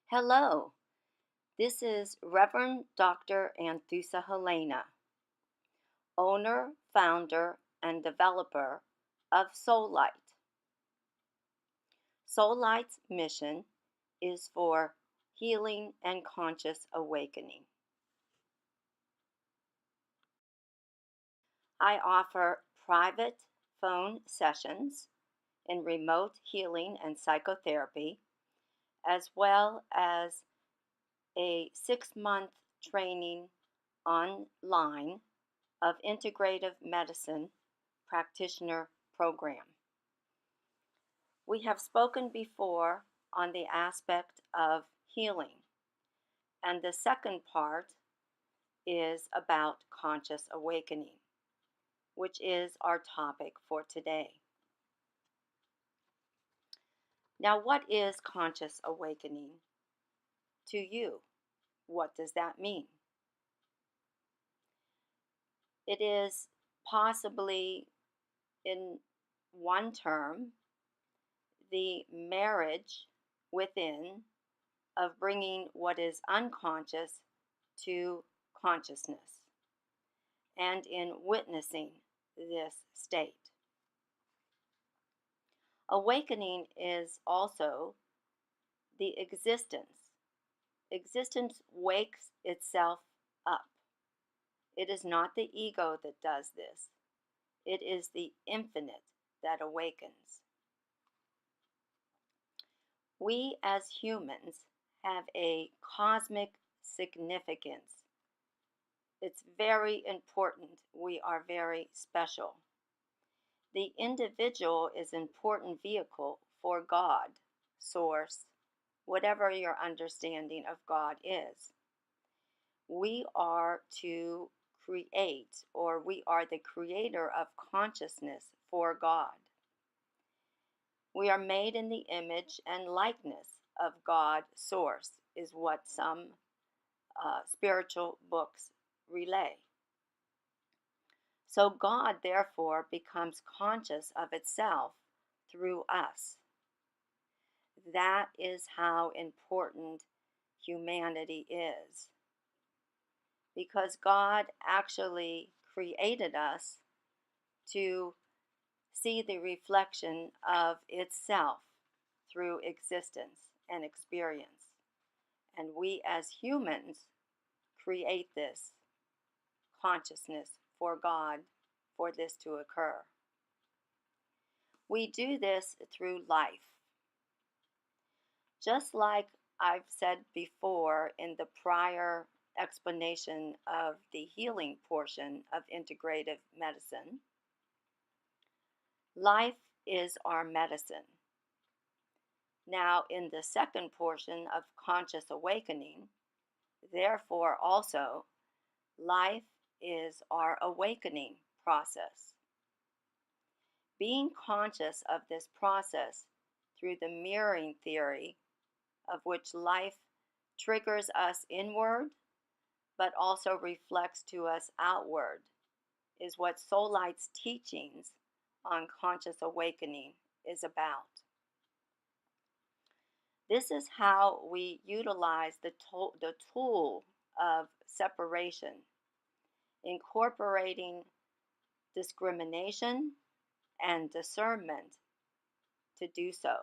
Hello, this is Reverend Dr. Anthusa Helena, owner, founder, and developer of Soul Light. Soul Light's mission is for healing and conscious awakening. I offer private phone sessions in remote healing and psychotherapy, as well as a 6-month training online of integrative medicine practitioner program. We have spoken before on the aspect of healing, and the second part is about conscious awakening, which is our topic for today. Now, what is conscious awakening to you? What does that mean? It is possibly, in one term, the marriage within of bringing what is unconscious to consciousness and in witnessing this state. Awakening is also the existence. Existence wakes itself up. It is not the ego that does this. It is the infinite that awakens. We as humans have a cosmic significance. It's very important. We are very special. The individual is an important vehicle for God, Source, whatever your understanding of God is. We are to create, or we are the creator of consciousness for God. We are made in the image and likeness of God, Source, is what some spiritual books relay. So God, therefore, becomes conscious of itself through us. That is how important humanity is. Because God actually created us to see the reflection of itself through existence and experience. And we as humans create this consciousness for God, for this to occur. We do this through life. Just like I've said before in the prior explanation of the healing portion of integrative medicine, life is our medicine. Now, in the second portion of conscious awakening, therefore also, life is our awakening process. Being conscious of this process through the mirroring theory, of which life triggers us inward, but also reflects to us outward, is what Soul Light's teachings on conscious awakening is about. This is how we utilize the tool of separation, incorporating discrimination and discernment to do so.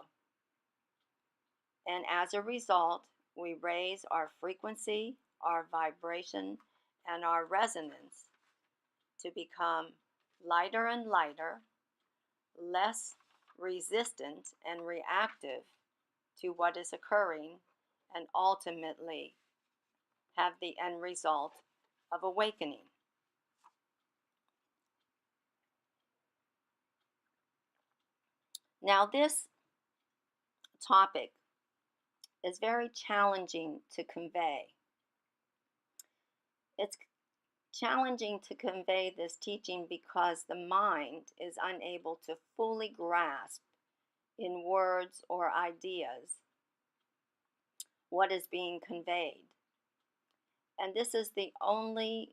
And as a result, we raise our frequency, our vibration, and our resonance to become lighter and lighter, less resistant and reactive to what is occurring, and ultimately have the end result of awakening. Now, this topic is very challenging to convey. It's challenging to convey this teaching because the mind is unable to fully grasp in words or ideas what is being conveyed. And this is the only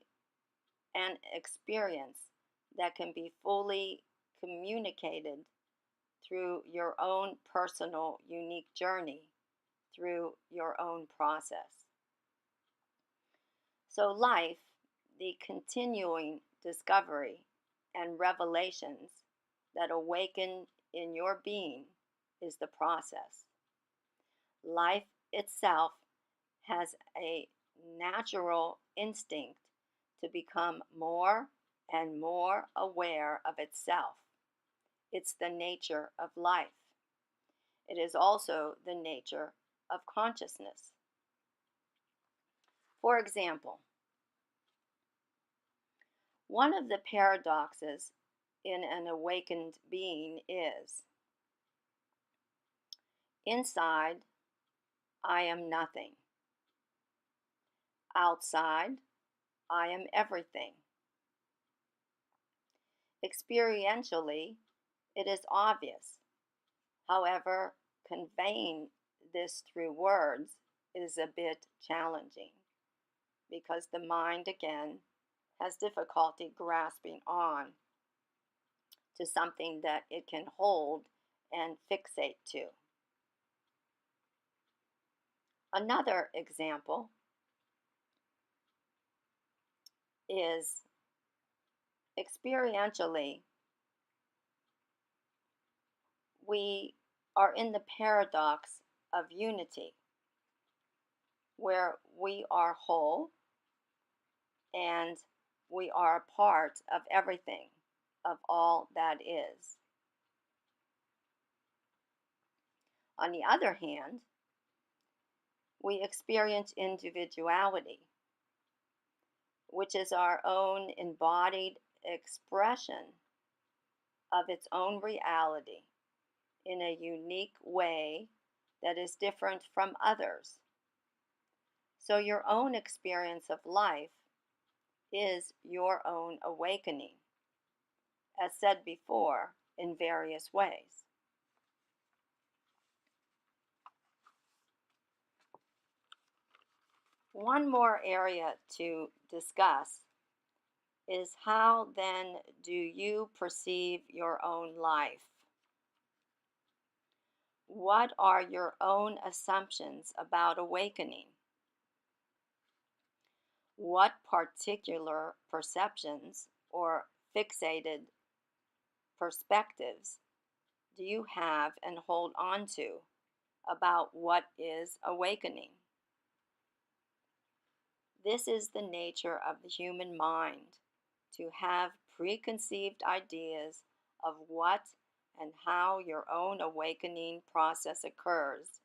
an experience that can be fully communicated through your own personal, unique journey through your own process. So, life, the continuing discovery and revelations that awaken in your being, is the process. Life itself has a natural instinct to become more and more aware of itself. It's the nature of life. It is also the nature of consciousness. For example, one of the paradoxes in an awakened being is inside, I am nothing. Outside, I am everything. Experientially, it is obvious. However, conveying this through words is a bit challenging because the mind, again, has difficulty grasping on to something that it can hold and fixate to. Another example is experientially, we are in the paradox of unity, where we are whole and we are a part of everything, of all that is. On the other hand, we experience individuality, which is our own embodied expression of its own reality in a unique way that is different from others. So your own experience of life is your own awakening, as said before, in various ways. One more area to discuss is how then do you perceive your own life? What are your own assumptions about awakening? What particular perceptions or fixated perspectives do you have and hold on to about what is awakening? This is the nature of the human mind, to have preconceived ideas of what and how your own awakening process occurs.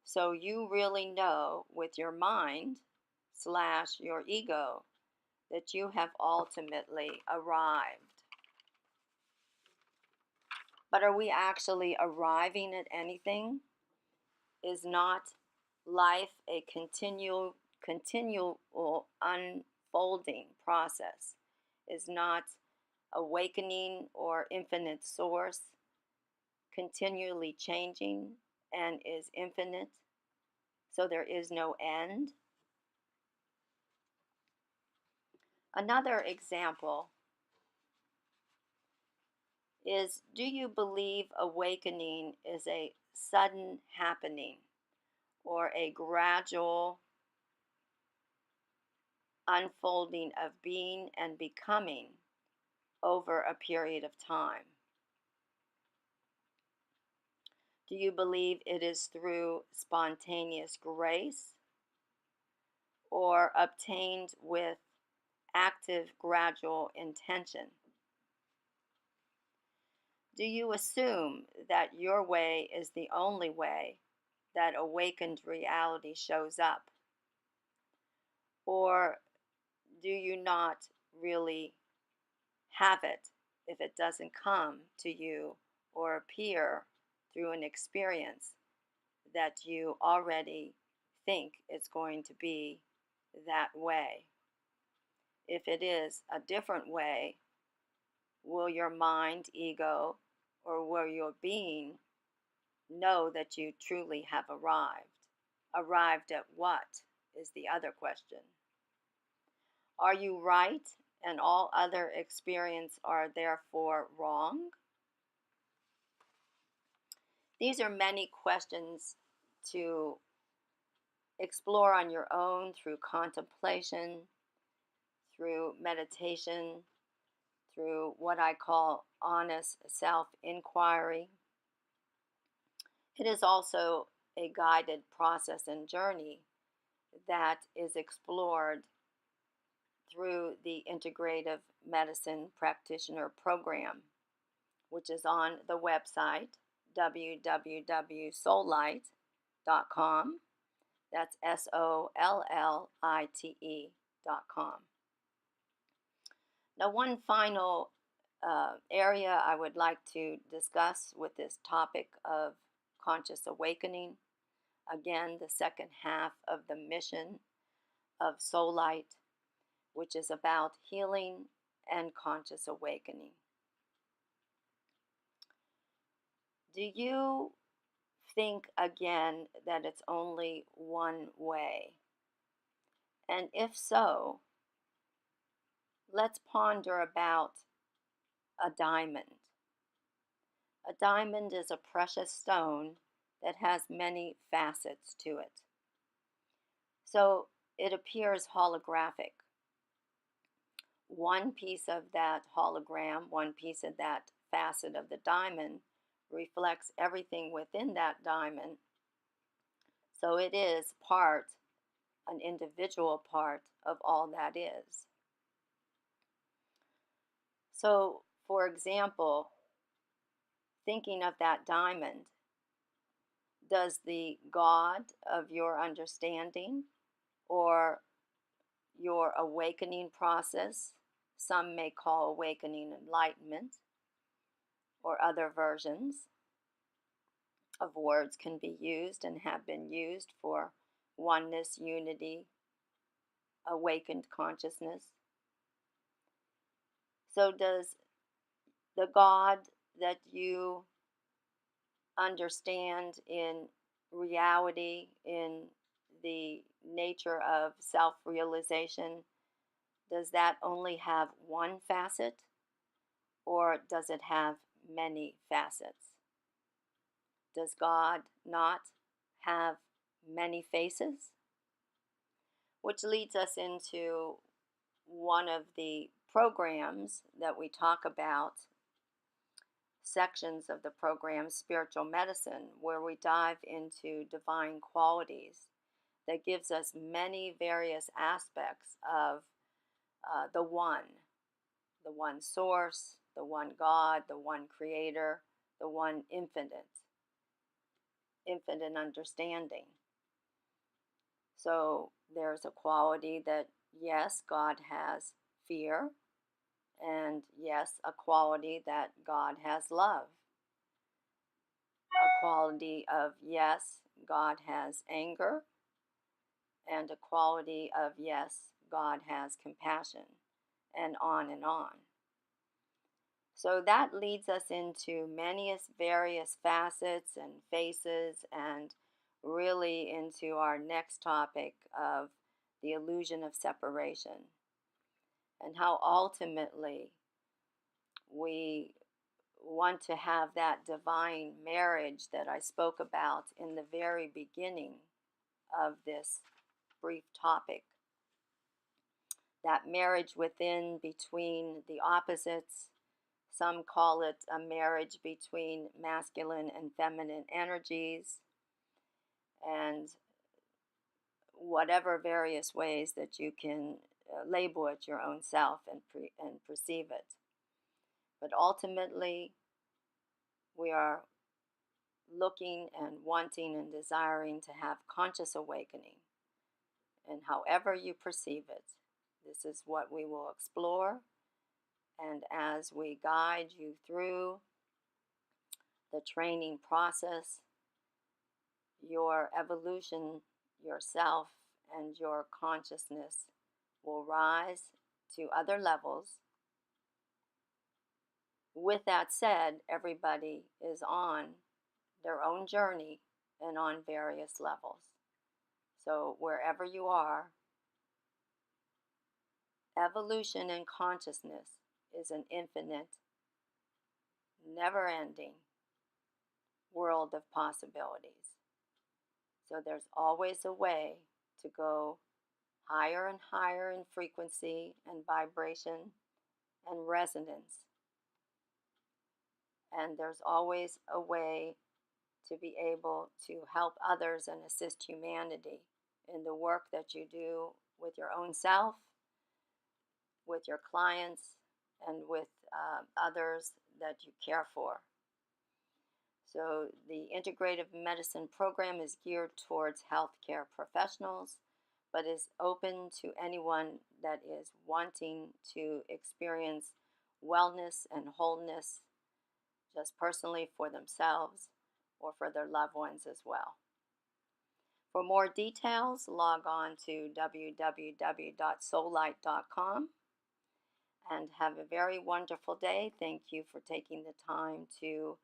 So you really know with your mind / your ego that you have ultimately arrived. But are we actually arriving at anything? Is not life a continual unfolding process? Is not awakening or infinite source continually changing and is infinite? So there is no end? Another example is, do you believe awakening is a sudden happening or a gradual unfolding of being and becoming over a period of time? Do you believe it is through spontaneous grace or obtained with active gradual intention? Do you assume that your way is the only way that awakened reality shows up? Or do you not really have it if it doesn't come to you or appear through an experience that you already think it's going to be that way? If it is a different way, will your mind, ego, or will your being know that you truly have arrived? Arrived at what is the other question. Are you right and all other experience are therefore wrong? These are many questions to explore on your own through contemplation, through meditation, through what I call honest self inquiry. It is also a guided process and journey that is explored through the Integrative Medicine Practitioner Program, which is on the website www.soullight.com. That's SOLLITE.com. Now, one final area I would like to discuss with this topic of conscious awakening. Again, the second half of the mission of Soul Light, which is about healing and conscious awakening. Do you think again that it's only one way? And if so, let's ponder about a diamond. A diamond is a precious stone that has many facets to it. So it appears holographic. One piece of that hologram, one piece of that facet of the diamond reflects everything within that diamond. So it is an individual part of all that is. So, for example, thinking of that diamond, does the God of your understanding or your awakening process, some may call awakening enlightenment, or other versions of words can be used and have been used for oneness, unity, awakened consciousness. So does the God that you understand in reality, in the nature of self-realization, does that only have one facet, or does it have many facets? Does God not have many faces? Which leads us into one of the programs that we talk about, sections of the program, Spiritual Medicine, where we dive into divine qualities that gives us many various aspects of the one source, the one God, the one creator, the one infinite understanding. So there's a quality that, yes, God has fear, and yes, a quality that God has love. A quality of, yes, God has anger, and a quality of, yes, God has compassion, and on and on. So that leads us into many various facets and faces, and really into our next topic of the illusion of separation, and how ultimately we want to have that divine marriage that I spoke about in the very beginning of this brief topic. That marriage within, between the opposites. Some call it a marriage between masculine and feminine energies, and whatever various ways that you can label it your own self and perceive it. But ultimately, we are looking and wanting and desiring to have conscious awakening. And however you perceive it, this is what we will explore. And as we guide you through the training process, your evolution, yourself, and your consciousness will rise to other levels. With that said, everybody is on their own journey and on various levels. So wherever you are, evolution and consciousness is an infinite, never-ending world of possibilities. So there's always a way to go higher and higher in frequency and vibration and resonance. And there's always a way to be able to help others and assist humanity in the work that you do with your own self, with your clients, and with others that you care for. So, the integrative medicine program is geared towards healthcare professionals, but is open to anyone that is wanting to experience wellness and wholeness just personally for themselves or for their loved ones as well. For more details, log on to www.soullight.com and have a very wonderful day. Thank you for taking the time to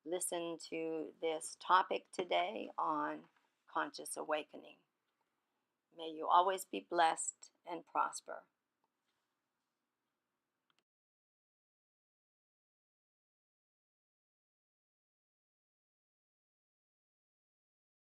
listen to this topic today on conscious awakening. May you always be blessed and prosper.